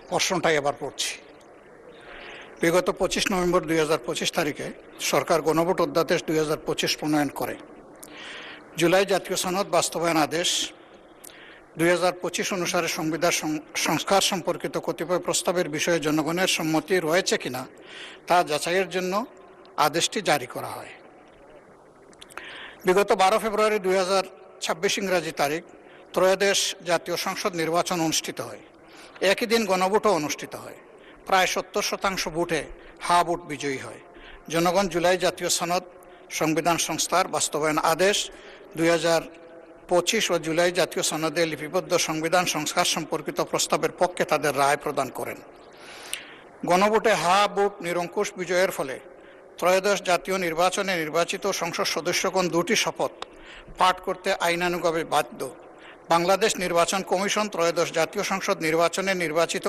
প্রশ্নটাই এবার পড়ছি। বিগত 25 নভেম্বর 2025 তারিখে সরকার গণভোট অধ্যাদেশ 2025 প্রণয়ন করে। জুলাই জাতীয় সনদ বাস্তবায়ন আদেশ 2025 অনুসারে সংবিধান সংস্কার সম্পর্কিত কতিপয় প্রস্তাবের বিষয়ে জনগণের সম্মতি রয়েছে কিনা তা যাচাইয়ের জন্য আদেশটি জারি করা হয়। বিগত 12 ফেব্রুয়ারি 2026 ইংরাজি তারিখ ত্রয়োদশ জাতীয় সংসদ নির্বাচন অনুষ্ঠিত হয়। একই দিন গণভোটও অনুষ্ঠিত হয়। প্রায় 70% ভোটে হা ভোট বিজয়ী হয়। জনগণ জুলাই জাতীয় সনদ সংবিধান সংস্কার বাস্তবায়ন আদেশ 2025 ও জুলাই জাতীয় সনদে লিপিবদ্ধ সংবিধান সংস্কার সম্পর্কিত প্রস্তাবের পক্ষে তাদের রায় প্রদান করেন। গণভোটে হা ভোট নিরঙ্কুশ বিজয়ের ফলে ত্রয়োদশ জাতীয় নির্বাচনে নির্বাচিত সংসদ সদস্যগণ দুটি শপথ পাঠ করতে আইনানুগভাবে বাধ্য। বাংলাদেশ নির্বাচন কমিশন ত্রয়োদশ জাতীয় সংসদ নির্বাচনে নির্বাচিত